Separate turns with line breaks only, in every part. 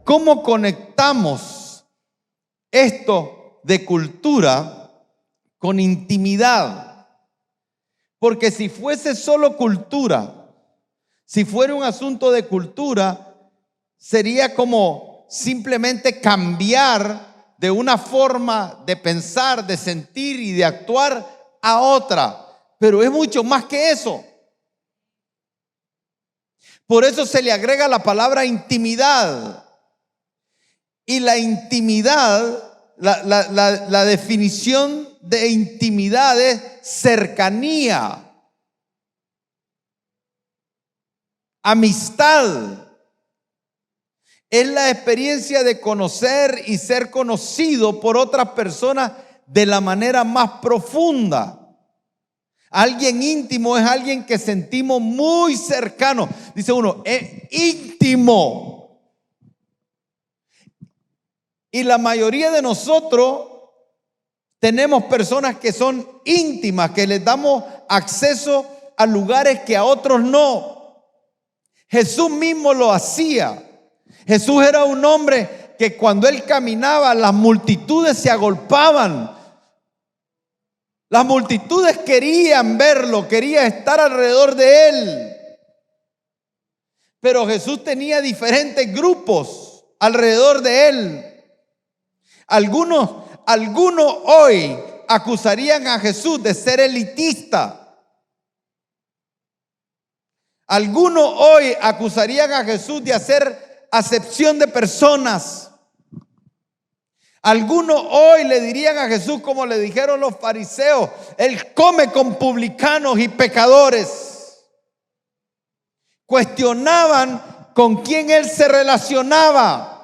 ¿Cómo conectamos esto de cultura con intimidad? Porque si fuese solo cultura, si fuera un asunto de cultura, sería como simplemente cambiar de una forma de pensar, de sentir y de actuar a otra. Pero es mucho más que eso. Por eso se le agrega la palabra intimidad. Y la intimidad, la definición de intimidad es cercanía, amistad. Es la experiencia de conocer y ser conocido por otras personas de la manera más profunda. Alguien íntimo es alguien que sentimos muy cercano. Dice uno, es íntimo. Y la mayoría de nosotros tenemos personas que son íntimas, que les damos acceso a lugares que a otros no. Jesús mismo lo hacía. Jesús era un hombre que cuando él caminaba, las multitudes se agolpaban. Las multitudes querían verlo, querían estar alrededor de él. Pero Jesús tenía diferentes grupos alrededor de él. Algunos hoy acusarían a Jesús de ser elitista. Algunos hoy acusarían a Jesús de hacer acepción de personas. Algunos hoy le dirían a Jesús como le dijeron los fariseos: Él come con publicanos y pecadores. Cuestionaban con quién Él se relacionaba.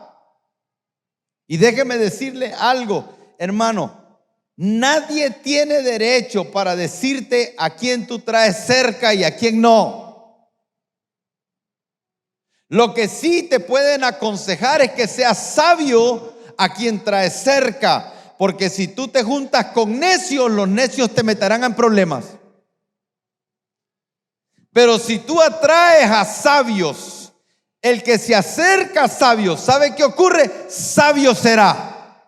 Y déjeme decirle algo, hermano, nadie tiene derecho para decirte a quién tú traes cerca y a quién no. Lo que sí te pueden aconsejar es que seas sabio a quien traes cerca, porque si tú te juntas con necios, los necios te meterán en problemas. Pero si tú atraes a sabios, el que se acerca a sabios, ¿sabe qué ocurre? Sabio será.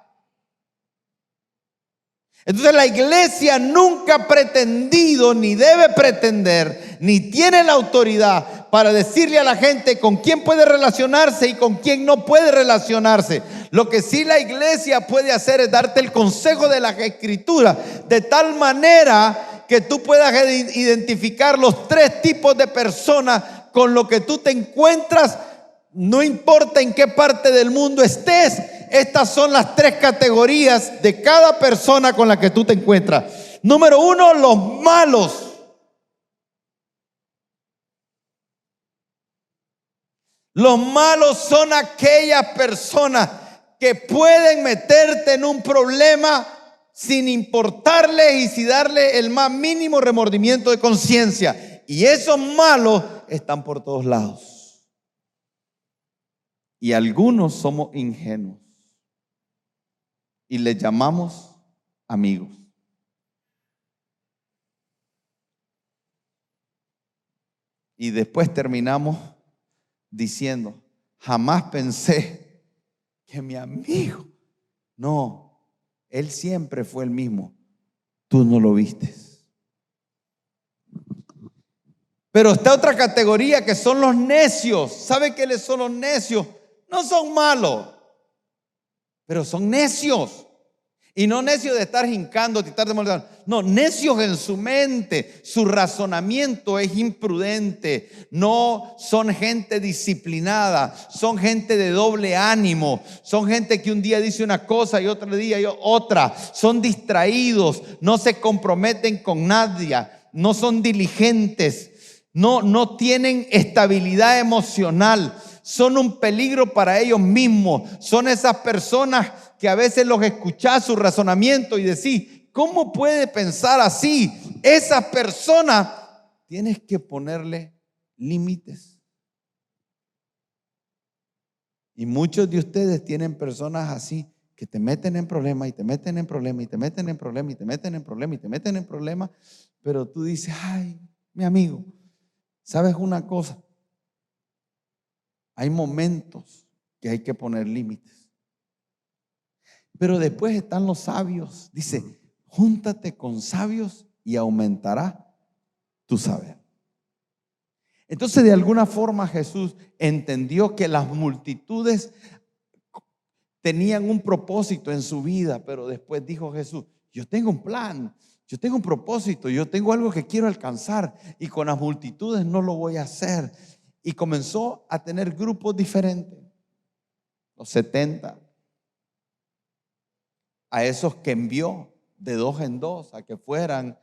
Entonces la iglesia nunca ha pretendido, ni debe pretender, ni tiene la autoridad para decirle a la gente con quién puede relacionarse y con quién no puede relacionarse. Lo que sí la iglesia puede hacer es darte el consejo de la Escritura, de tal manera que tú puedas identificar los tres tipos de personas con lo que tú te encuentras. No importa en qué parte del mundo estés, estas son las tres categorías de cada persona con la que tú te encuentras. Número uno, los malos. Los malos son aquellas personas que pueden meterte en un problema sin importarles y sin darle el más mínimo remordimiento de conciencia. Y esos malos están por todos lados. Y algunos somos ingenuos y les llamamos amigos. Y después terminamos diciendo: jamás pensé que mi amigo. No, él siempre fue el mismo. Tú no lo viste. Pero está otra categoría que son los necios. ¿Sabe qué son los necios? No son malos, pero son necios. Y no necios de estar hincando, de estar demolando. No, necios en su mente. Su razonamiento es imprudente. No son gente disciplinada. Son gente de doble ánimo. Son gente que un día dice una cosa y otro día otra. Son distraídos. No se comprometen con nadie. No son diligentes. No tienen estabilidad emocional. Son un peligro para ellos mismos. Son esas personas que a veces los escuchás su razonamiento y decís: ¿cómo puede pensar así? Esas personas tienes que ponerle límites. Y muchos de ustedes tienen personas así que te meten en problemas y te meten en problemas y te meten en problemas y te meten en problemas y te meten en problemas. Pero tú dices: ay, mi amigo, ¿sabes una cosa? Hay momentos que hay que poner límites. Pero después están los sabios. Dice, júntate con sabios y aumentará tu saber. Entonces, de alguna forma Jesús entendió que las multitudes tenían un propósito en su vida, pero después dijo Jesús, yo tengo un plan, yo tengo un propósito, yo tengo algo que quiero alcanzar y con las multitudes no lo voy a hacer. Y comenzó a tener grupos diferentes, los 70, a esos que envió de 2 en 2 a que fueran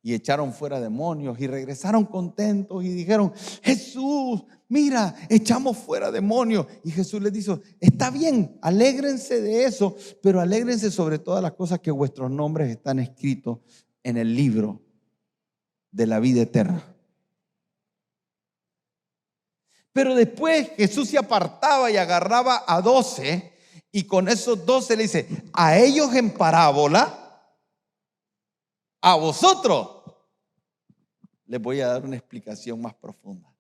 y echaron fuera demonios y regresaron contentos y dijeron, Jesús, mira, echamos fuera demonios. Y Jesús les dijo, está bien, alégrense de eso, pero alégrense sobre todas las cosas que vuestros nombres están escritos en el libro de la vida eterna. Pero después Jesús se apartaba y agarraba a 12 y con esos 12 le dice, a ellos en parábola, a vosotros les voy a dar una explicación más profunda.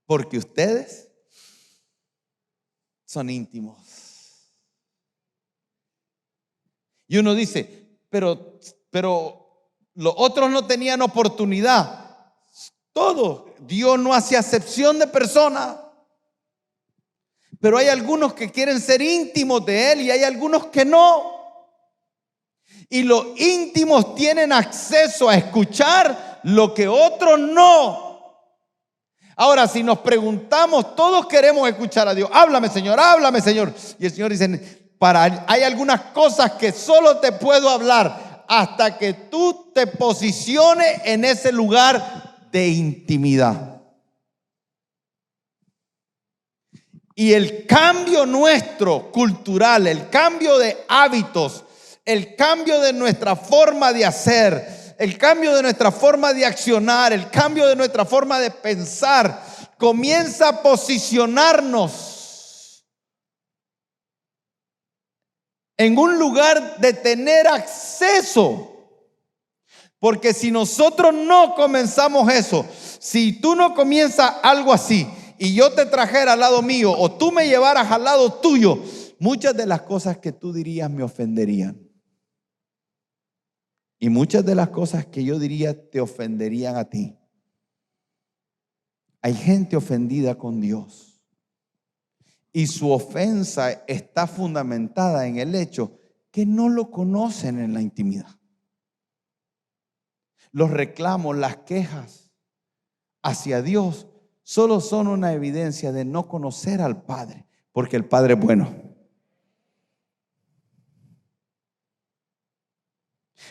Porque ustedes son íntimos. Y uno dice, pero los otros no tenían oportunidad. Todos, Dios no hace acepción de personas. Pero hay algunos que quieren ser íntimos de Él y hay algunos que no. Y los íntimos tienen acceso a escuchar lo que otros no. Ahora, si nos preguntamos, todos queremos escuchar a Dios. Háblame, Señor, háblame, Señor. Y el Señor dice, hay algunas cosas que solo te puedo hablar hasta que tú te posiciones en ese lugar de intimidad. Y el cambio nuestro cultural, el cambio de hábitos, el cambio de nuestra forma de hacer, el cambio de nuestra forma de accionar, el cambio de nuestra forma de pensar, comienza a posicionarnos en un lugar de tener acceso. Porque si nosotros no comenzamos eso, si tú no comienzas algo así y yo te trajera al lado mío o tú me llevaras al lado tuyo, muchas de las cosas que tú dirías me ofenderían. Y muchas de las cosas que yo diría te ofenderían a ti. Hay gente ofendida con Dios. Y su ofensa está fundamentada en el hecho que no lo conocen en la intimidad. Los reclamos, las quejas hacia Dios solo son una evidencia de no conocer al Padre, porque el Padre es bueno.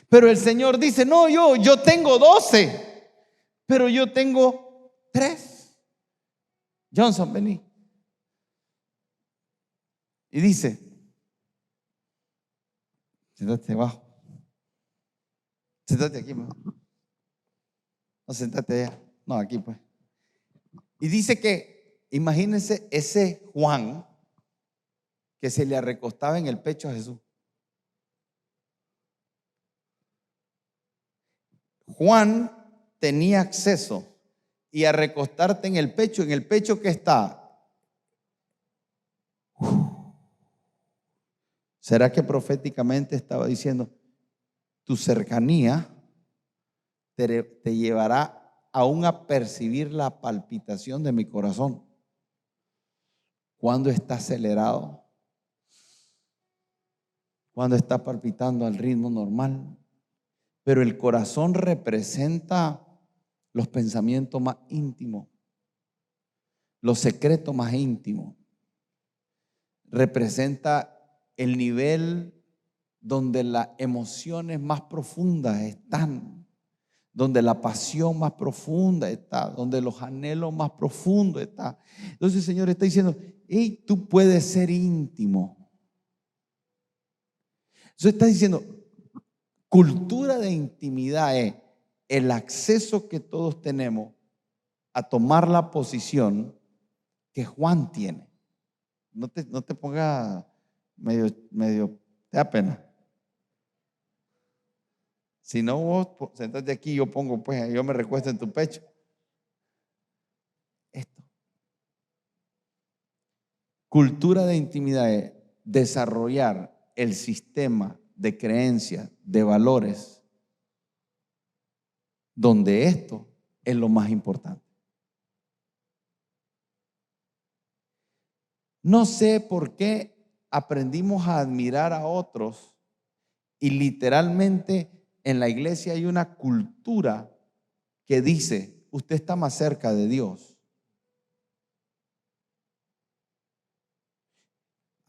Pero el Señor dice, no, yo tengo 12, pero yo tengo 3. Johnson, vení. Y dice, sentate abajo. Sentate aquí, mejor. No, sentate allá. No, aquí pues. Y dice que, imagínense ese Juan que se le recostaba en el pecho a Jesús. Juan tenía acceso y a recostarte en el pecho que está. ¿Será que proféticamente estaba diciendo, tu cercanía te llevará aún a percibir la palpitación de mi corazón? Cuando está acelerado, cuando está palpitando al ritmo normal. Pero el corazón representa los pensamientos más íntimos, los secretos más íntimos. Representa el nivel donde las emociones más profundas están, donde la pasión más profunda está, donde los anhelos más profundos están. Entonces el Señor está diciendo, hey, tú puedes ser íntimo. Entonces está diciendo, cultura de intimidad es el acceso que todos tenemos a tomar la posición que Juan tiene. No te pongas medio, te da pena. Si no, vos sentate aquí, yo me recuesto en tu pecho. Esto. Cultura de intimidad es desarrollar el sistema de creencias, de valores, donde esto es lo más importante. No sé por qué aprendimos a admirar a otros y literalmente en la iglesia hay una cultura que dice, usted está más cerca de Dios.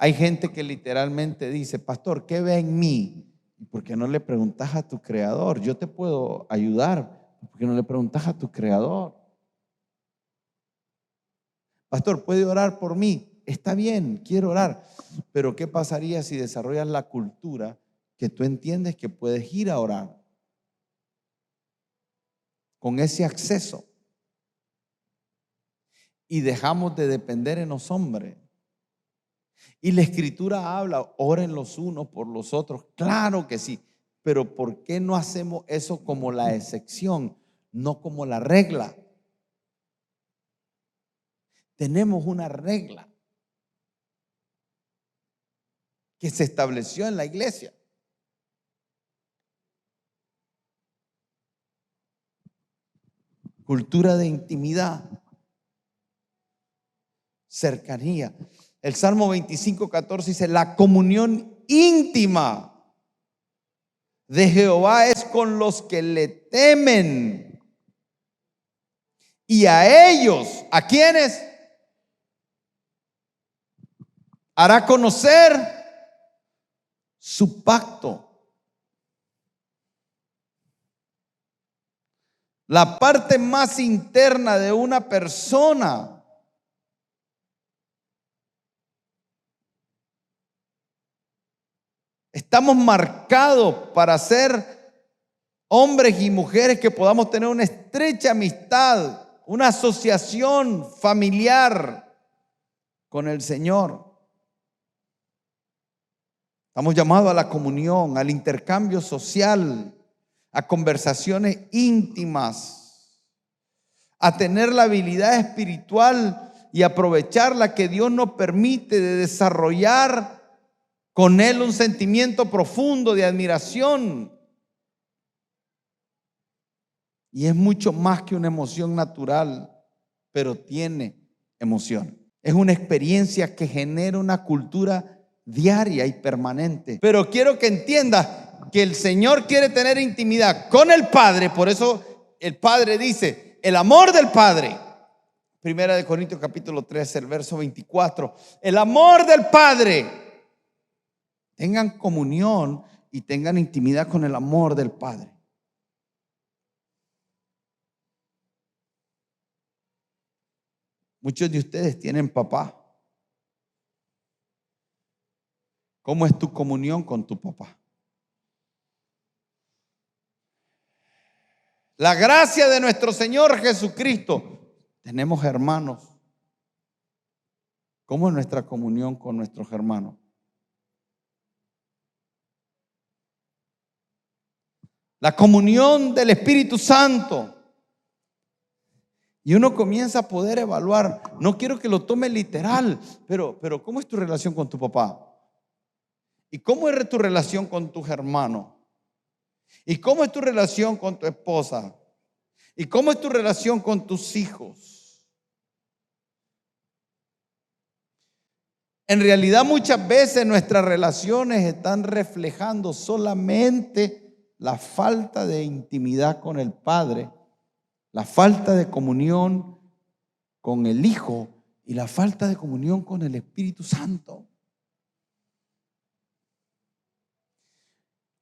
Hay gente que literalmente dice, pastor, ¿qué ve en mí? ¿Y por qué no le preguntas a tu creador? Yo te puedo ayudar. ¿Por qué no le preguntas a tu creador? Pastor, ¿puede orar por mí? Está bien, quiero orar. Pero ¿qué pasaría si desarrollas la cultura que tú entiendes que puedes ir a orar con ese acceso? Y dejamos de depender en los hombres. Y la escritura habla, oren los unos por los otros. Claro que sí, pero ¿por qué no hacemos eso como la excepción, no como la regla? Tenemos una regla que se estableció en la iglesia. Cultura de intimidad, cercanía. El Salmo 25:14 dice, la comunión íntima de Jehová es con los que le temen. Y a ellos, ¿a quiénes? Hará conocer su pacto. La parte más interna de una persona. Estamos marcados para ser hombres y mujeres que podamos tener una estrecha amistad, una asociación familiar con el Señor. Estamos llamados a la comunión, al intercambio social, a conversaciones íntimas, a tener la habilidad espiritual y aprovechar la que Dios nos permite de desarrollar con Él un sentimiento profundo de admiración. Y es mucho más que una emoción natural, pero tiene emoción. Es una experiencia que genera una cultura diaria y permanente. Pero quiero que entiendas que el Señor quiere tener intimidad con el Padre. Por eso el Padre dice, el amor del Padre. Primera de Corintios capítulo 13, el verso 24. El amor del Padre. Tengan comunión y tengan intimidad con el amor del Padre. Muchos de ustedes tienen papá. ¿Cómo es tu comunión con tu papá? La gracia de nuestro Señor Jesucristo. Tenemos hermanos. ¿Cómo es nuestra comunión con nuestros hermanos? La comunión del Espíritu Santo. Y uno comienza a poder evaluar. No quiero que lo tome literal, pero ¿cómo es tu relación con tu papá? ¿Y cómo es tu relación con tus hermanos? ¿Y cómo es tu relación con tu esposa? ¿Y cómo es tu relación con tus hijos? En realidad muchas veces nuestras relaciones están reflejando solamente la falta de intimidad con el Padre, la falta de comunión con el Hijo y la falta de comunión con el Espíritu Santo.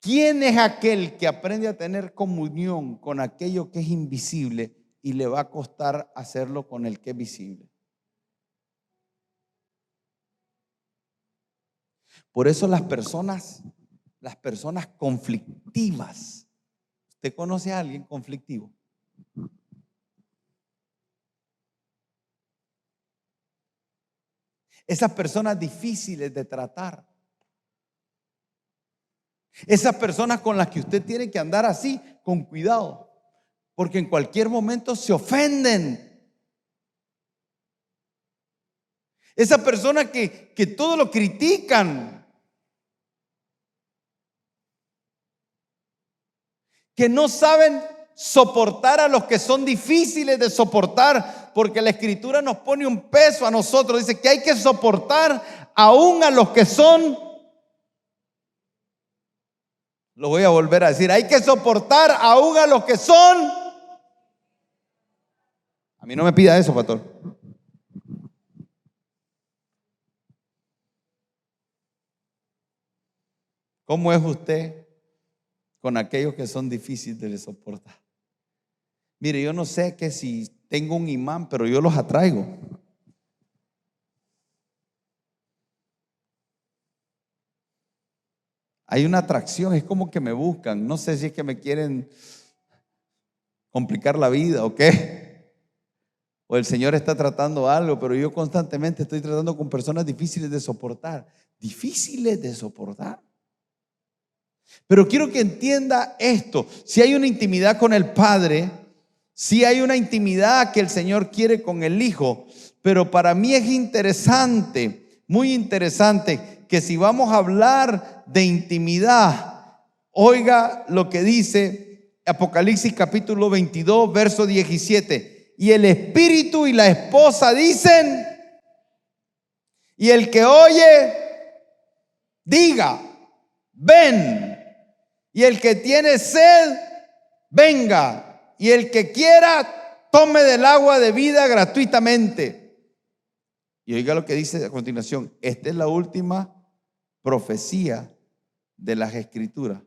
¿Quién es aquel que aprende a tener comunión con aquello que es invisible y le va a costar hacerlo con el que es visible? Por eso las personas conflictivas. ¿Usted conoce a alguien conflictivo? Esas personas difíciles de tratar. Esas personas con las que usted tiene que andar así, con cuidado, porque en cualquier momento se ofenden. Esa persona que todo lo critican, que no saben soportar a los que son difíciles de soportar, porque la Escritura nos pone un peso a nosotros. Dice que hay que soportar aún a los que son, lo voy a volver a decir, hay que soportar aún a los que son. A mí no me pida eso, pastor. ¿Cómo es usted con aquellos que son difíciles de soportar? Mire, yo no sé que si tengo un imán, pero yo los atraigo. Hay una atracción, es como que me buscan. No sé si es que me quieren complicar la vida o qué. O el Señor está tratando algo, pero yo constantemente estoy tratando con personas difíciles de soportar. Difíciles de soportar. Pero quiero que entienda esto. Si hay una intimidad con el Padre, si hay una intimidad que el Señor quiere con el Hijo, pero para mí es interesante, muy interesante, que si vamos a hablar de intimidad, oiga lo que dice Apocalipsis capítulo 22, verso 17. Y el espíritu y la esposa dicen, y el que oye, diga, ven. Y el que tiene sed, venga. Y el que quiera, tome del agua de vida gratuitamente. Y oiga lo que dice a continuación. Esta es la última profecía de las Escrituras.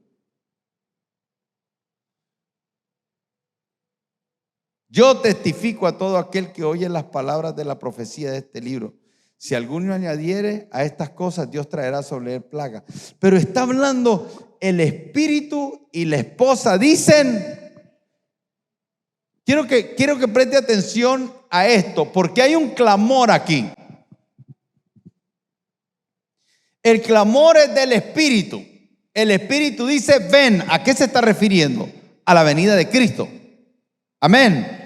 Yo testifico a todo aquel que oye las palabras de la profecía de este libro. Si alguno añadiere a estas cosas, Dios traerá sobre él plaga. Pero está hablando el espíritu y la esposa. Dicen, quiero que preste atención a esto, porque hay un clamor aquí. El clamor es del espíritu. El espíritu dice, ven. ¿A qué se está refiriendo? A la venida de Cristo. Amén.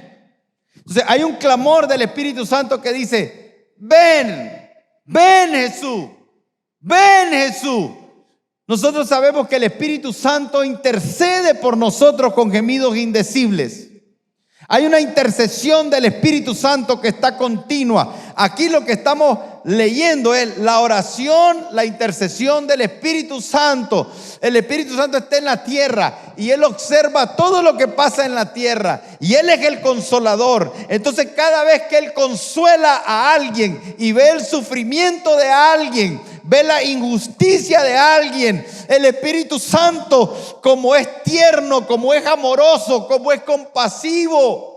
Entonces hay un clamor del Espíritu Santo que dice, ven, ven Jesús, ven Jesús. Nosotros sabemos que el Espíritu Santo intercede por nosotros con gemidos indecibles. Hay una intercesión del Espíritu Santo que está continua. Aquí lo que estamos leyendo es la oración, la intercesión del Espíritu Santo. El Espíritu Santo está en la tierra y Él observa todo lo que pasa en la tierra. Y Él es el consolador. Entonces cada vez que Él consuela a alguien y ve el sufrimiento de alguien, ve la injusticia de alguien, el Espíritu Santo, como es tierno, como es amoroso, como es compasivo,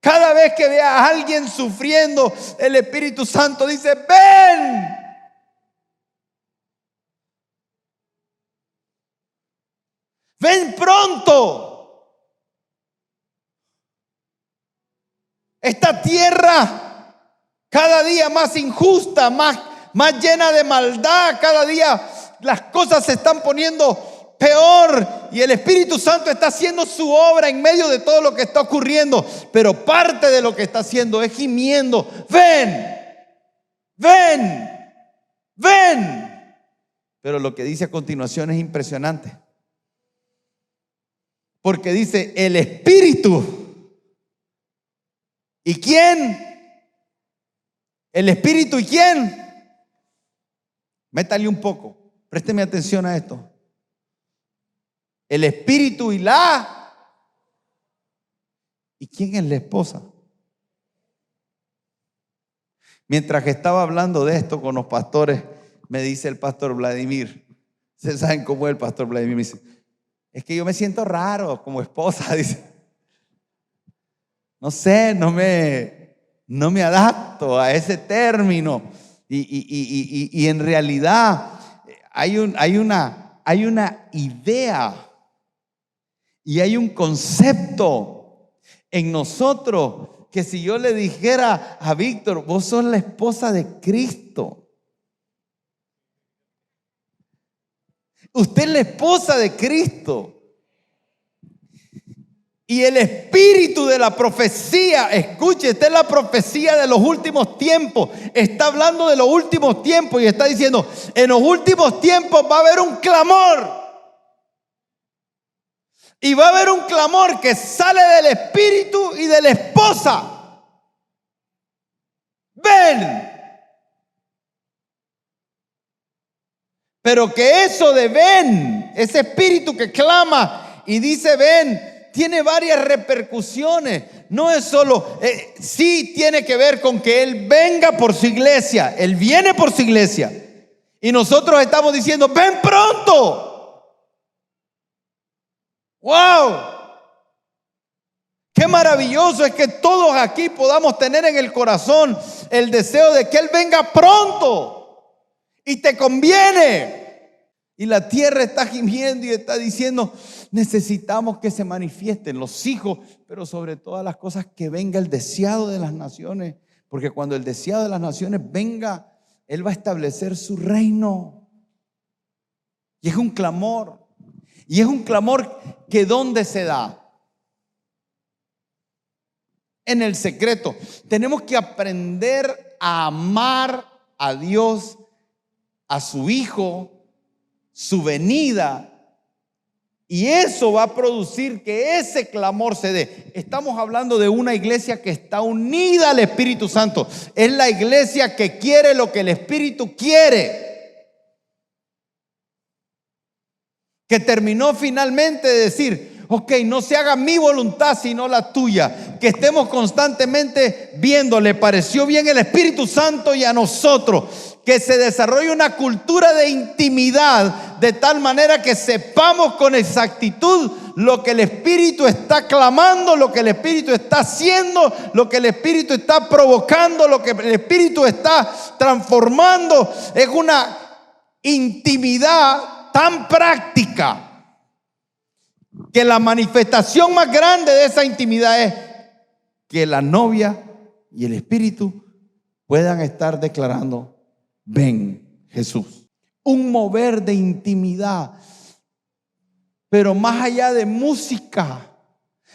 cada vez que ve a alguien sufriendo, el Espíritu Santo dice, ven. Ven pronto. Esta tierra cada día más injusta, más llena de maldad, cada día las cosas se están poniendo peor y el Espíritu Santo está haciendo su obra en medio de todo lo que está ocurriendo, pero parte de lo que está haciendo es gimiendo, ven, ven, ven. Pero lo que dice a continuación es impresionante, porque dice el Espíritu. ¿Y quién? ¿El Espíritu y quién? Métale un poco, présteme atención a esto. El espíritu y la. ¿Y quién es la esposa? Mientras que estaba hablando de esto con los pastores, me dice el pastor Vladimir. ¿Ustedes saben cómo es el pastor Vladimir? Me dice, es que yo me siento raro como esposa, dice. No sé, no me adapto a ese término. Y en realidad hay una idea y hay un concepto en nosotros que si yo le dijera a Víctor, vos sos la esposa de Cristo. Usted es la esposa de Cristo. Y el espíritu de la profecía, escuche, esta es la profecía de los últimos tiempos. Está hablando de los últimos tiempos y está diciendo, en los últimos tiempos va a haber un clamor. Y va a haber un clamor que sale del espíritu y de la esposa. Ven. Pero que eso de ven, ese espíritu que clama y dice ven, tiene varias repercusiones. No es solo, sí tiene que ver con que Él venga por su iglesia. Él viene por su iglesia. Y nosotros estamos diciendo, ven pronto. ¡Wow! Qué maravilloso es que todos aquí podamos tener en el corazón el deseo de que Él venga pronto. Y te conviene. Y la tierra está gimiendo y está diciendo, necesitamos que se manifiesten los hijos, pero sobre todas las cosas que venga el deseado de las naciones. Porque cuando el deseado de las naciones venga, Él va a establecer su reino. Y es un clamor. Y es un clamor que ¿dónde se da? En el secreto. Tenemos que aprender a amar a Dios, a su Hijo, su venida, y eso va a producir que ese clamor se dé. Estamos hablando de una iglesia que está unida al Espíritu Santo. Es la iglesia que quiere lo que el Espíritu quiere, que terminó finalmente de decir, ok, no se haga mi voluntad sino la tuya. Que estemos constantemente viendo, le pareció bien el Espíritu Santo y a nosotros. Que se desarrolle una cultura de intimidad de tal manera que sepamos con exactitud lo que el Espíritu está clamando, lo que el Espíritu está haciendo, lo que el Espíritu está provocando, lo que el Espíritu está transformando. Es una intimidad tan práctica que la manifestación más grande de esa intimidad es que la novia y el Espíritu puedan estar declarando: ven, Jesús. Un mover de intimidad, pero más allá de música,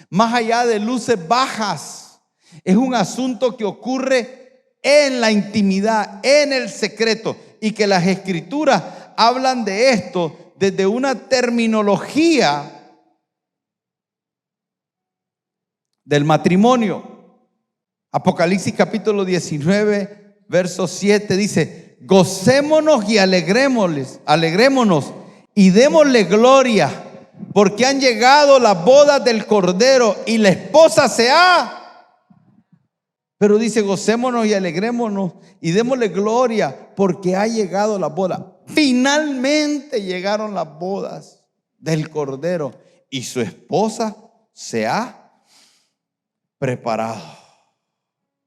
más allá de luces bajas, es un asunto que ocurre en la intimidad, en el secreto, y que las Escrituras hablan de esto desde una terminología del matrimonio. Apocalipsis capítulo 19, verso 7 dice: gocémonos y alegrémonos y démosle gloria, porque han llegado las bodas del Cordero y la esposa se ha. Pero dice: gocémonos y alegrémonos y démosle gloria, porque ha llegado la boda. Finalmente llegaron las bodas del Cordero y su esposa se ha preparado.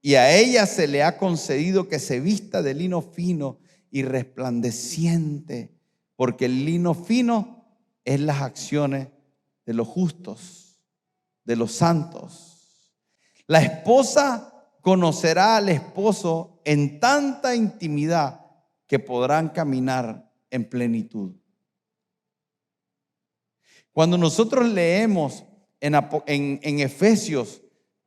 Y a ella se le ha concedido que se vista de lino fino y resplandeciente, porque el lino fino es las acciones de los justos, de los santos. La esposa conocerá al esposo en tanta intimidad que podrán caminar en plenitud. Cuando nosotros leemos en Efesios,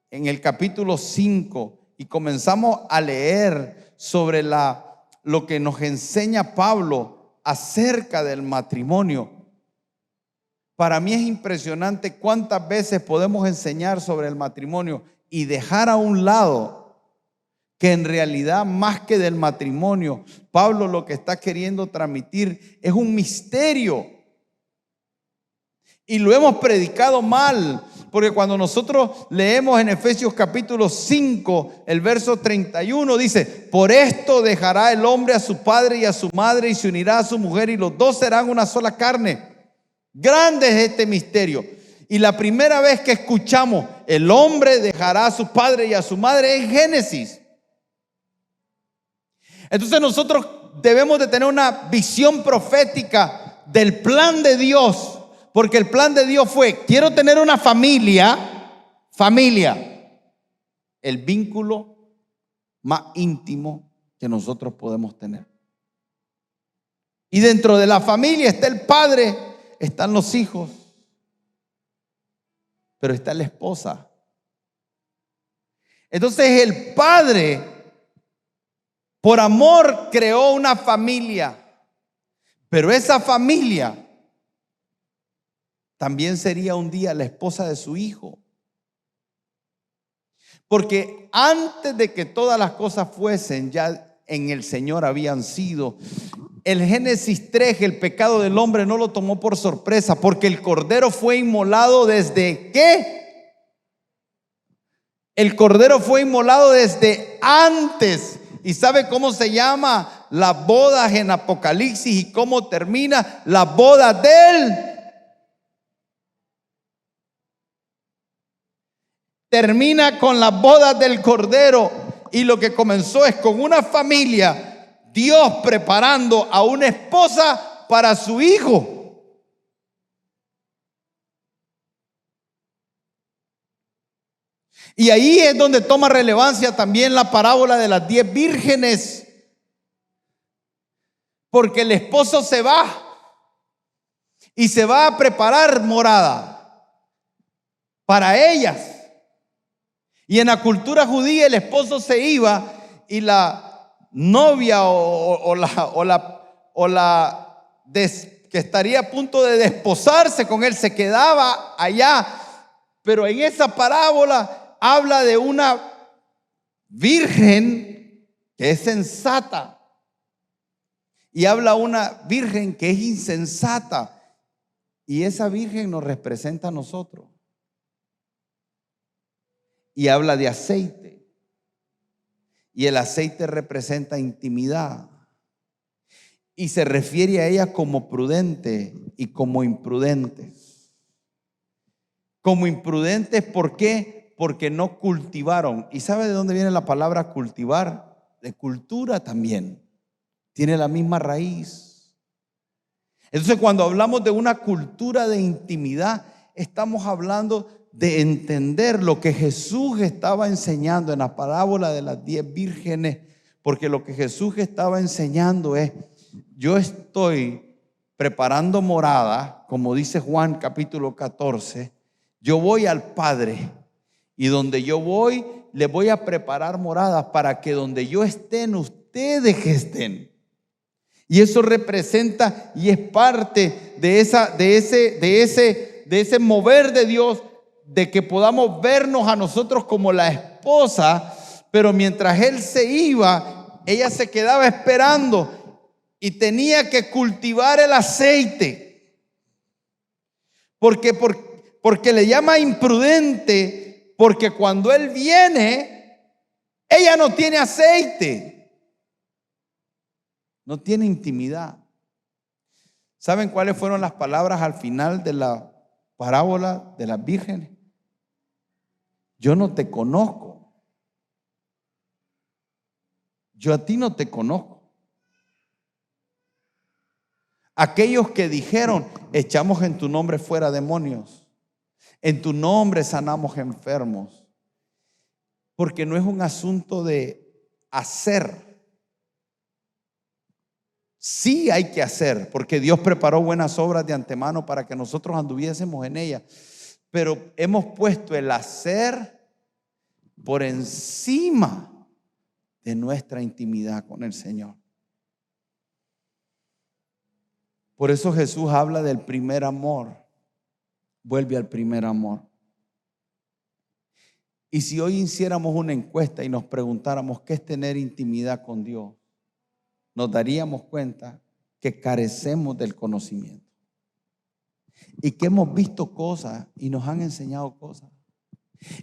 en el capítulo 5, y comenzamos a leer sobre lo que nos enseña Pablo acerca del matrimonio, para mí es impresionante cuántas veces podemos enseñar sobre el matrimonio y dejar a un lado que en realidad, más que del matrimonio, Pablo lo que está queriendo transmitir es un misterio. Y lo hemos predicado mal, porque cuando nosotros leemos en Efesios capítulo 5, el verso 31 dice: por esto dejará el hombre a su padre y a su madre y se unirá a su mujer y los dos serán una sola carne. Grande es este misterio. Y la primera vez que escuchamos el hombre dejará a su padre y a su madre es Génesis. Entonces nosotros debemos de tener una visión profética del plan de Dios. Porque el plan de Dios fue: quiero tener una familia, el vínculo más íntimo que nosotros podemos tener. Y dentro de la familia está el padre, están los hijos, pero está la esposa. Entonces el padre, por amor, creó una familia, pero esa familia también sería un día la esposa de su hijo. Porque antes de que todas las cosas fuesen, ya en el Señor habían sido. El Génesis 3, el pecado del hombre no lo tomó por sorpresa, porque el cordero fue inmolado desde ¿qué? El cordero fue inmolado desde antes. ¿Y sabe cómo se llama las bodas en Apocalipsis y cómo termina? Las bodas del... Termina con las bodas del cordero, y lo que comenzó es con una familia, Dios preparando a una esposa para su hijo. Y ahí es donde toma relevancia también la parábola de las 10 vírgenes, porque el esposo se va y se va a preparar morada para ellas. Y en la cultura judía el esposo se iba y la novia que estaría a punto de desposarse con él se quedaba allá. Pero en esa parábola habla de una virgen que es sensata y habla una virgen que es insensata, y esa virgen nos representa a nosotros. Y habla de aceite. Y el aceite representa intimidad. Y se refiere a ella como prudente y como imprudentes. Como imprudentes, ¿por qué? Porque no cultivaron. ¿Y sabe de dónde viene la palabra cultivar? De cultura también. Tiene la misma raíz. Entonces, cuando hablamos de una cultura de intimidad, estamos hablando de entender lo que Jesús estaba enseñando en la parábola de las 10 vírgenes, porque lo que Jesús estaba enseñando es: yo estoy preparando morada, como dice Juan capítulo 14, yo voy al Padre, y donde yo voy, le voy a preparar moradas para que donde yo estén, ustedes estén. Y eso representa y es parte de ese mover de Dios, de que podamos vernos a nosotros como la esposa, pero mientras Él se iba, ella se quedaba esperando y tenía que cultivar el aceite. Porque le llama imprudente, porque cuando Él viene, ella no tiene aceite, no tiene intimidad. ¿Saben cuáles fueron las palabras al final de la parábola de las vírgenes? Yo no te conozco. Yo a ti no te conozco. Aquellos que dijeron: echamos en tu nombre fuera demonios, en tu nombre sanamos enfermos. Porque no es un asunto de hacer. Sí hay que hacer, porque Dios preparó buenas obras de antemano para que nosotros anduviésemos en ellas. Pero hemos puesto el hacer por encima de nuestra intimidad con el Señor. Por eso Jesús habla del primer amor. Vuelve al primer amor. Y si hoy hiciéramos una encuesta y nos preguntáramos qué es tener intimidad con Dios, nos daríamos cuenta que carecemos del conocimiento y que hemos visto cosas y nos han enseñado cosas,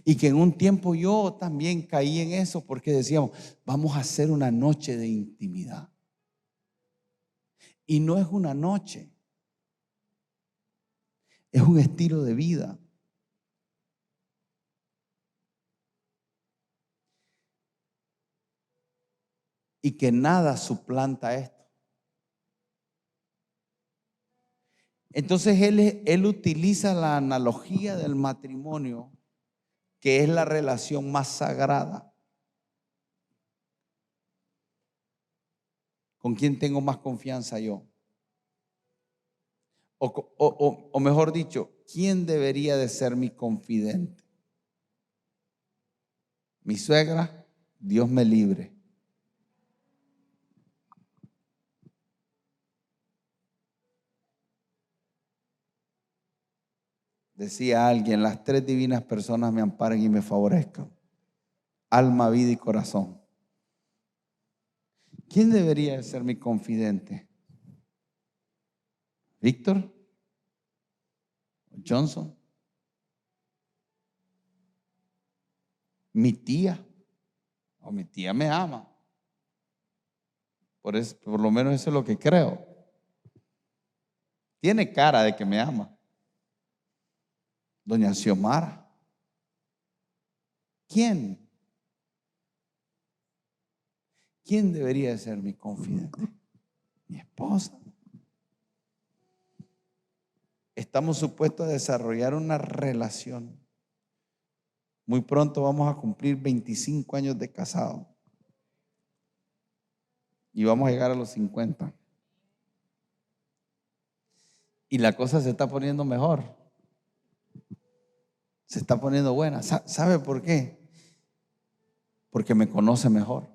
y que en un tiempo yo también caí en eso, porque decíamos: vamos a hacer una noche de intimidad. Y no es una noche, es un estilo de vida. Y que nada suplanta esto. Entonces él utiliza la analogía del matrimonio, que es la relación más sagrada. ¿Con quién tengo más confianza yo? O mejor dicho, ¿quién debería de ser mi confidente? Mi suegra, Dios me libre. Decía alguien, las tres divinas personas me amparen y me favorezcan. Alma, vida y corazón. ¿Quién debería de ser mi confidente? ¿Víctor? ¿Johnson? ¿Mi tía? O mi tía me ama. Por lo menos eso es lo que creo. Tiene cara de que me ama. Doña Xiomara. ¿Quién? ¿Quién debería de ser mi confidente? Mi esposa. Estamos supuestos a desarrollar una relación. Muy pronto vamos a cumplir 25 años de casado. Y vamos a llegar a los 50. Y la cosa se está poniendo mejor. Se está poniendo buena. ¿Sabe por qué? Porque me conoce mejor.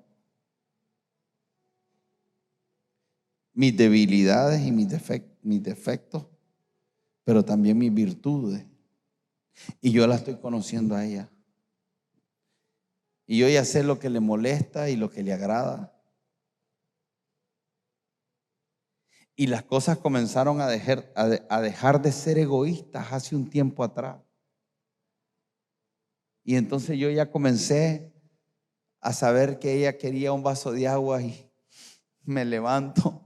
Mis debilidades y mis defectos, pero también mis virtudes. Y yo la estoy conociendo a ella. Y yo ya sé lo que le molesta y lo que le agrada. Y las cosas comenzaron a dejar de ser egoístas hace un tiempo atrás. Y entonces yo ya comencé a saber que ella quería un vaso de agua y me levanto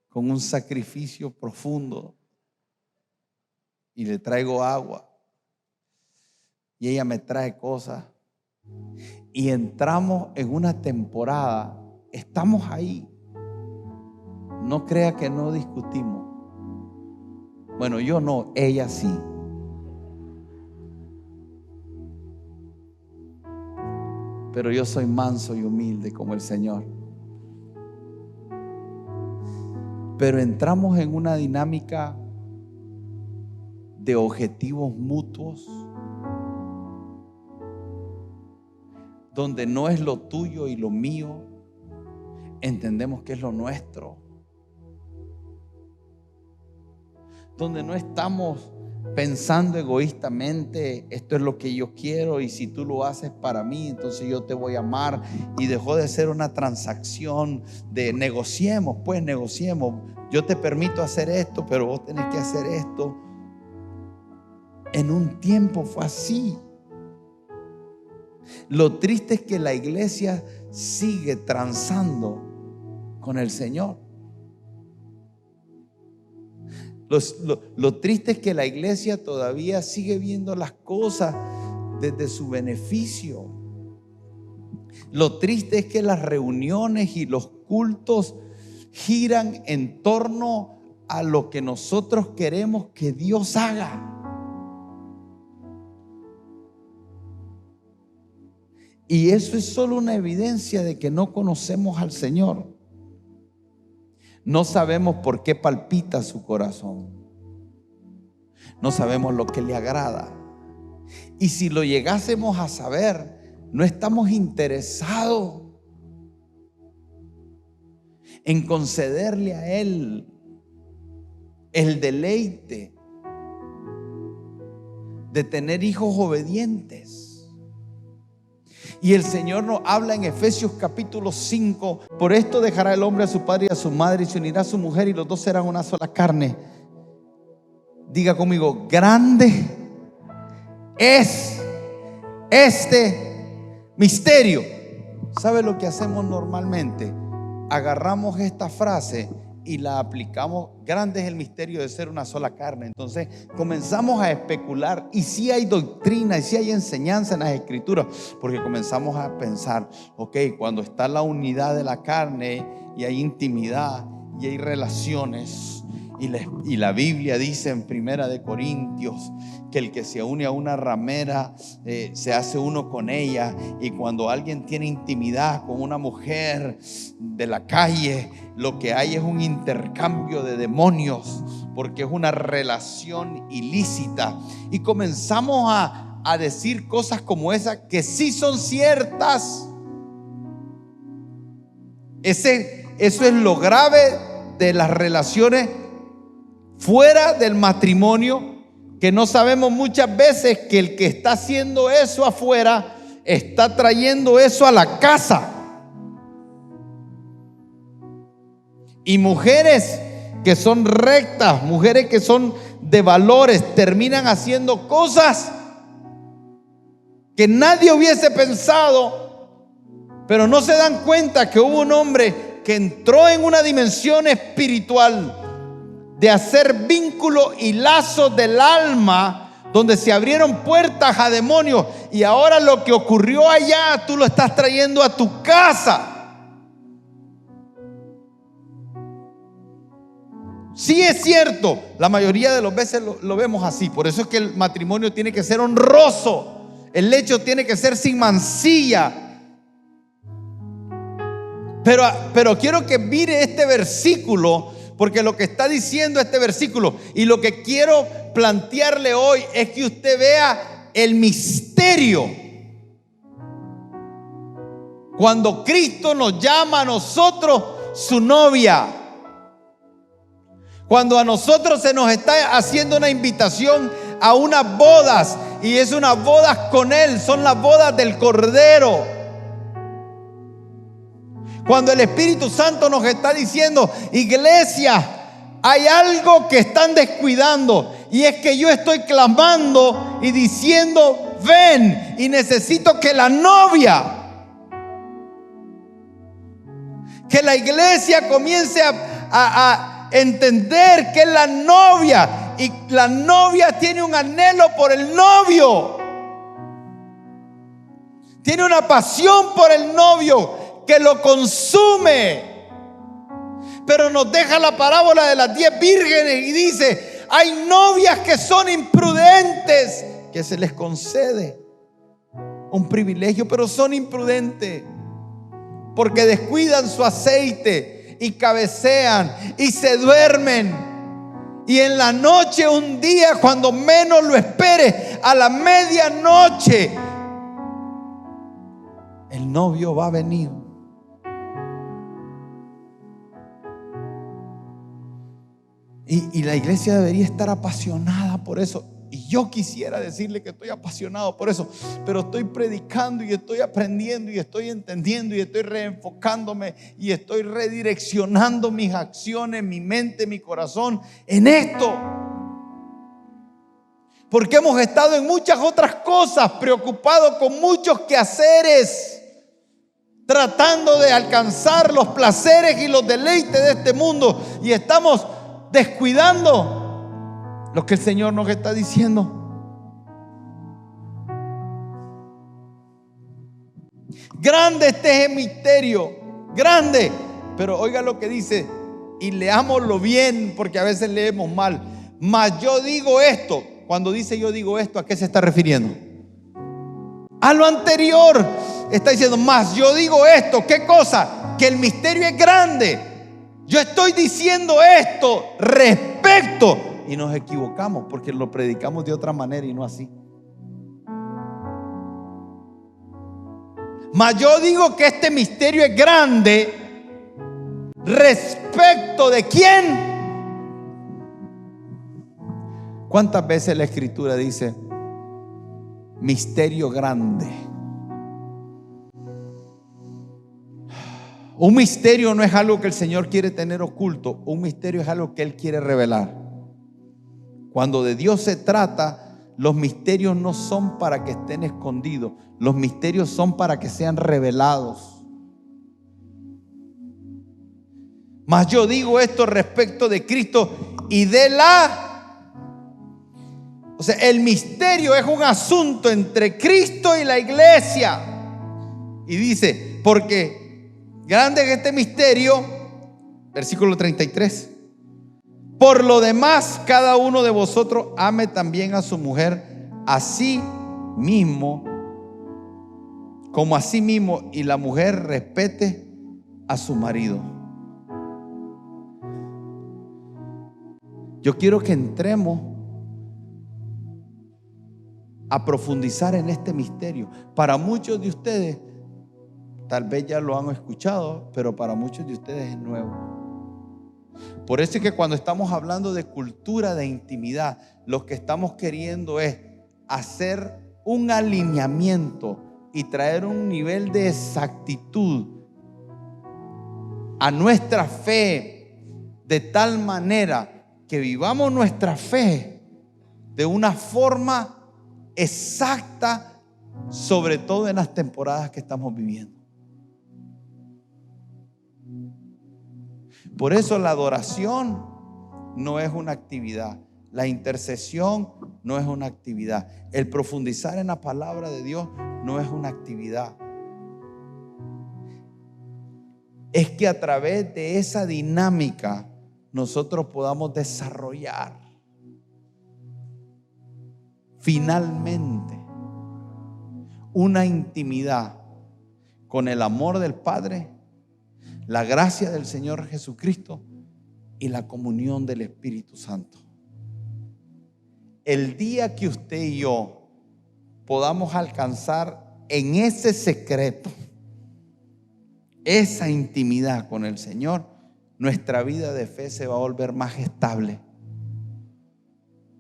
con un sacrificio profundo y le traigo agua. Y ella me trae cosas. Y entramos en una temporada, estamos ahí. No crea que no discutimos. Bueno, yo no, ella sí. Pero yo soy manso y humilde como el Señor. Pero entramos en una dinámica de objetivos mutuos, donde no es lo tuyo y lo mío, entendemos que es lo nuestro. Donde no estamos pensando egoístamente, esto es lo que yo quiero y si tú lo haces para mí, entonces yo te voy a amar. Y dejó de ser una transacción de negociemos, pues negociemos. Yo te permito hacer esto, pero vos tenés que hacer esto. En un tiempo fue así. Lo triste es que la iglesia sigue transando con el Señor. Lo triste es que la iglesia todavía sigue viendo las cosas desde su beneficio. Lo triste es que las reuniones y los cultos giran en torno a lo que nosotros queremos que Dios haga. Y eso es solo una evidencia de que no conocemos al Señor. No sabemos por qué palpita su corazón. No sabemos lo que le agrada. Y si lo llegásemos a saber, no estamos interesados en concederle a Él el deleite de tener hijos obedientes. Y el Señor nos habla en Efesios capítulo 5. Por esto dejará el hombre a su padre y a su madre y se unirá a su mujer y los dos serán una sola carne. Diga conmigo, grande es este misterio. ¿Sabe lo que hacemos normalmente? Agarramos esta frase y la aplicamos. Grande es el misterio de ser una sola carne. Entonces comenzamos a especular. Y si hay doctrina y si hay enseñanza en las escrituras, porque comenzamos a pensar, ok, cuando está la unidad de la carne y hay intimidad y hay relaciones Y la Biblia dice en 1 Corintios que el que se une a una ramera se hace uno con ella. Y cuando alguien tiene intimidad con una mujer de la calle, lo que hay es un intercambio de demonios, porque es una relación ilícita. Y comenzamos a decir cosas como esas que sí son ciertas. Eso es lo grave de las relaciones fuera del matrimonio, que no sabemos muchas veces que el que está haciendo eso afuera está trayendo eso a la casa. Y mujeres que son rectas, mujeres que son de valores, terminan haciendo cosas que nadie hubiese pensado, pero no se dan cuenta que hubo un hombre que entró en una dimensión espiritual de hacer vínculo y lazos del alma, donde se abrieron puertas a demonios, y ahora lo que ocurrió allá tú lo estás trayendo a tu casa. Sí, es cierto, la mayoría de las veces lo vemos así. Por eso es que el matrimonio tiene que ser honroso, el lecho tiene que ser sin mancilla. Pero quiero que mire este versículo, porque lo que está diciendo este versículo y lo que quiero plantearle hoy es que usted vea el misterio. Cuando Cristo nos llama a nosotros su novia, cuando a nosotros se nos está haciendo una invitación a unas bodas, y es unas bodas con Él, son las bodas del Cordero. Cuando el Espíritu Santo nos está diciendo: iglesia, hay algo que están descuidando, y es que yo estoy clamando y diciendo: ven, y necesito que la novia, que la iglesia comience a entender que es la novia, y la novia tiene un anhelo por el novio, tiene una pasión por el novio que lo consume. Pero nos deja la parábola de las 10 vírgenes y dice: hay novias que son imprudentes, que se les concede un privilegio, pero son imprudentes porque descuidan su aceite y cabecean y se duermen. Y en la noche, un día, cuando menos lo espere, a la medianoche, el novio va a venir. Y la iglesia debería estar apasionada por eso. Y yo quisiera decirle que estoy apasionado por eso, pero estoy predicando y estoy aprendiendo y estoy entendiendo y estoy reenfocándome y estoy redireccionando mis acciones, mi mente, mi corazón en esto. Porque hemos estado en muchas otras cosas, preocupados con muchos quehaceres, tratando de alcanzar los placeres y los deleites de este mundo, y estamos descuidando lo que el Señor nos está diciendo. Grande este es el misterio, grande. Pero oiga lo que dice, y leámoslo bien, porque a veces leemos mal. Mas yo digo esto. Cuando dice yo digo esto, ¿a qué se está refiriendo? A lo anterior. Está diciendo: mas yo digo esto. ¿Qué cosa? Que el misterio es grande. Yo estoy diciendo esto respecto, y nos equivocamos porque lo predicamos de otra manera y no así. Mas yo digo que este misterio es grande. ¿Respecto de quién? ¿Cuántas veces la Escritura dice misterio grande? Un misterio no es algo que el Señor quiere tener oculto. Un misterio es algo que Él quiere revelar. Cuando de Dios se trata, los misterios no son para que estén escondidos. Los misterios son para que sean revelados. Mas yo digo esto respecto de Cristo y de o sea, el misterio es un asunto entre Cristo y la iglesia. Y dice: porque grande es este misterio, versículo 33, Por lo demás, cada uno de vosotros ame también a su mujer así mismo, como a sí mismo, y la mujer respete a su marido. Yo quiero que entremos a profundizar en este misterio. Para muchos de ustedes, tal vez ya lo han escuchado, pero para muchos de ustedes es nuevo. Por eso es que cuando estamos hablando de cultura de intimidad, lo que estamos queriendo es hacer un alineamiento y traer un nivel de exactitud a nuestra fe, de tal manera que vivamos nuestra fe de una forma exacta, sobre todo en las temporadas que estamos viviendo. Por eso la adoración no es una actividad, la intercesión no es una actividad, el profundizar en la palabra de Dios no es una actividad. Es que a través de esa dinámica nosotros podamos desarrollar finalmente una intimidad con el amor del Padre, la gracia del Señor Jesucristo y la comunión del Espíritu Santo. El día que usted y yo podamos alcanzar en ese secreto, esa intimidad con el Señor, nuestra vida de fe se va a volver más estable,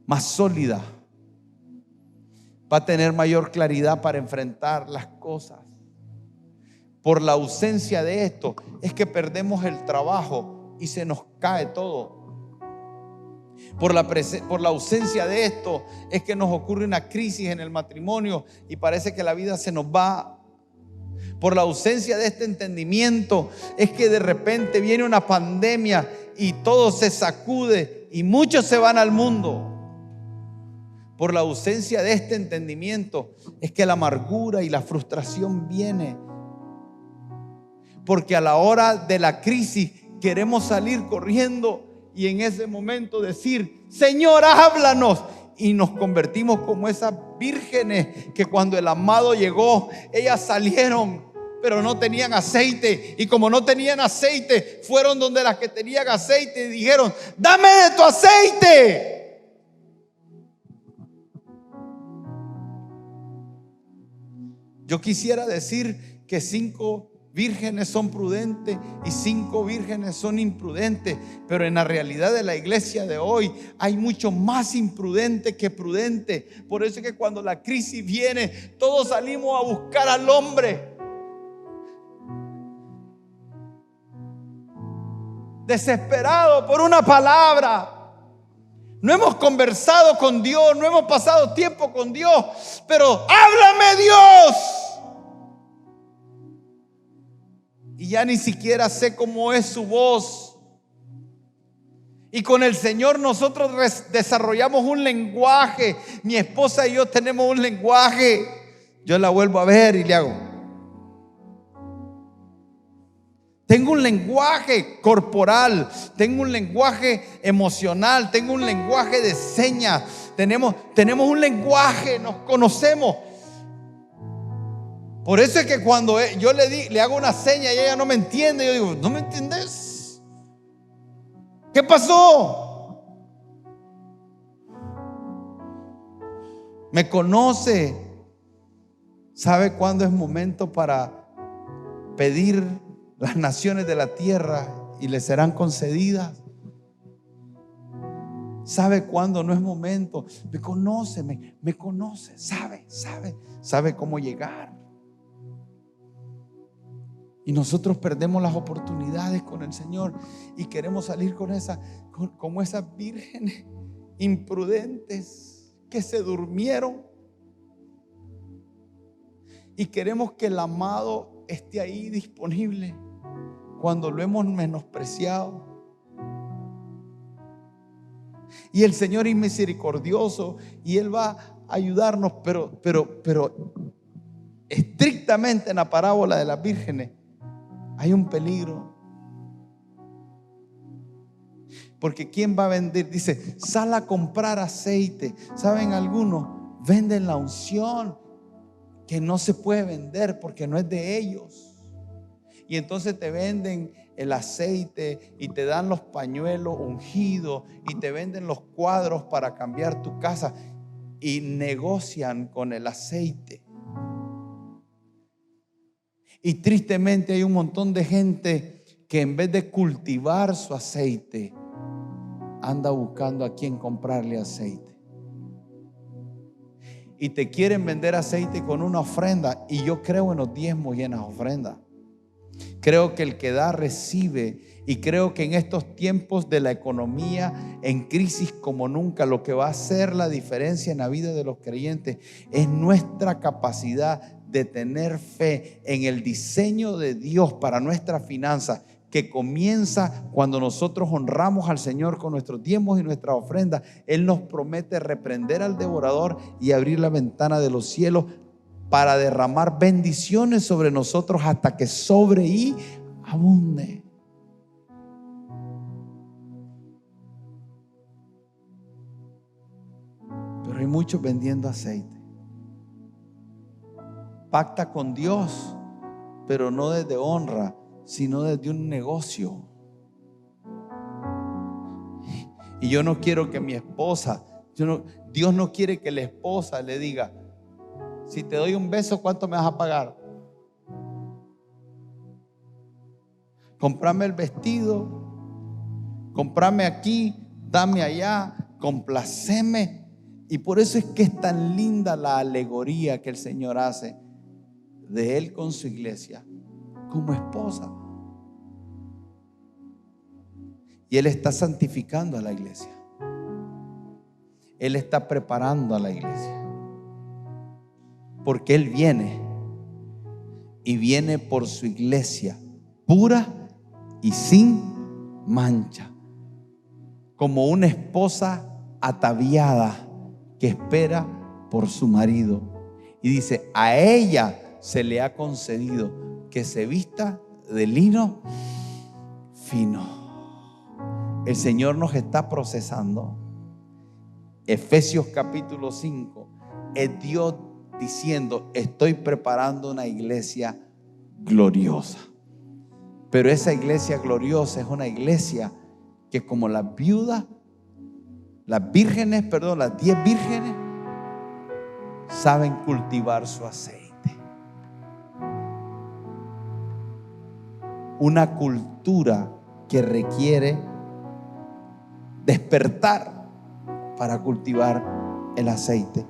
más sólida, va a tener mayor claridad para enfrentar las cosas. Por la ausencia de esto es que perdemos el trabajo y se nos cae todo. Por la ausencia de esto es que nos ocurre una crisis en el matrimonio y parece que la vida se nos va. Por la ausencia de este entendimiento es que de repente viene una pandemia y todo se sacude y muchos se van al mundo. Por la ausencia de este entendimiento es que la amargura y la frustración viene. Porque a la hora de la crisis queremos salir corriendo y en ese momento decir: Señor, háblanos. Y nos convertimos como esas vírgenes que cuando el amado llegó, ellas salieron, pero no tenían aceite. Y como no tenían aceite, fueron donde las que tenían aceite y dijeron: dame de tu aceite. Yo quisiera decir que 5 vírgenes son prudentes y 5 vírgenes son imprudentes, pero en la realidad de la iglesia de hoy hay mucho más imprudente que prudente. Por eso es que cuando la crisis viene, todos salimos a buscar al hombre, desesperado por una palabra. No hemos conversado con Dios, no hemos pasado tiempo con Dios, pero háblame, Dios. Y ya ni siquiera sé cómo es su voz. Y con el Señor nosotros desarrollamos un lenguaje. Mi esposa y yo tenemos un lenguaje. Yo la vuelvo a ver y le hago. Tengo un lenguaje corporal, tengo un lenguaje emocional, tengo un lenguaje de señas. Tenemos un lenguaje, nos conocemos. Por eso es que cuando yo le hago una seña y ella no me entiende, yo digo: ¿no me entiendes? ¿Qué pasó? Me conoce. ¿Sabe cuándo es momento para pedir las naciones de la tierra y le serán concedidas? ¿Sabe cuándo no es momento? Me conoce, sabe cómo llegar. Y nosotros perdemos las oportunidades con el Señor y queremos salir como esas vírgenes imprudentes que se durmieron. Y queremos que el amado esté ahí disponible cuando lo hemos menospreciado. Y el Señor es misericordioso y Él va a ayudarnos, pero estrictamente en la parábola de las vírgenes hay un peligro. Porque ¿quién va a vender? Dice, sal a comprar aceite. ¿Saben algunos? Venden la unción que no se puede vender porque no es de ellos. Y entonces te venden el aceite y te dan los pañuelos ungidos y te venden los cuadros para cambiar tu casa y negocian con el aceite. Y tristemente hay un montón de gente que en vez de cultivar su aceite, anda buscando a quién comprarle aceite. Y te quieren vender aceite con una ofrenda. Y yo creo en los diezmos y en las ofrendas. Creo que el que da recibe. Y creo que en estos tiempos de la economía en crisis como nunca, lo que va a hacer la diferencia en la vida de los creyentes es nuestra capacidad de tener fe en el diseño de Dios para nuestras finanzas, que comienza cuando nosotros honramos al Señor con nuestros diezmos y nuestras ofrendas. Él nos promete reprender al devorador y abrir la ventana de los cielos para derramar bendiciones sobre nosotros hasta que sobre y abunde. Pero hay muchos vendiendo aceite. Pacta con Dios, pero no desde honra, sino desde un negocio. Y yo no quiero que mi esposa, Dios no quiere que la esposa le diga, si te doy un beso, ¿cuánto me vas a pagar? Comprame el vestido, comprame aquí, dame allá, complaceme. Y por eso es que es tan linda la alegoría que el Señor hace de Él con su iglesia como esposa. Y Él está santificando a la iglesia. Él está preparando a la iglesia. Porque Él viene y viene por su iglesia pura y sin mancha, como una esposa ataviada que espera por su marido. Y dice, a ella se le ha concedido que se vista de lino fino. El Señor nos está procesando. Efesios capítulo 5 es Dios diciendo, estoy preparando una iglesia gloriosa. Pero esa iglesia gloriosa es una iglesia que, como las viudas, las 10 vírgenes saben cultivar su aceite. Una cultura que requiere despertar para cultivar el aceite.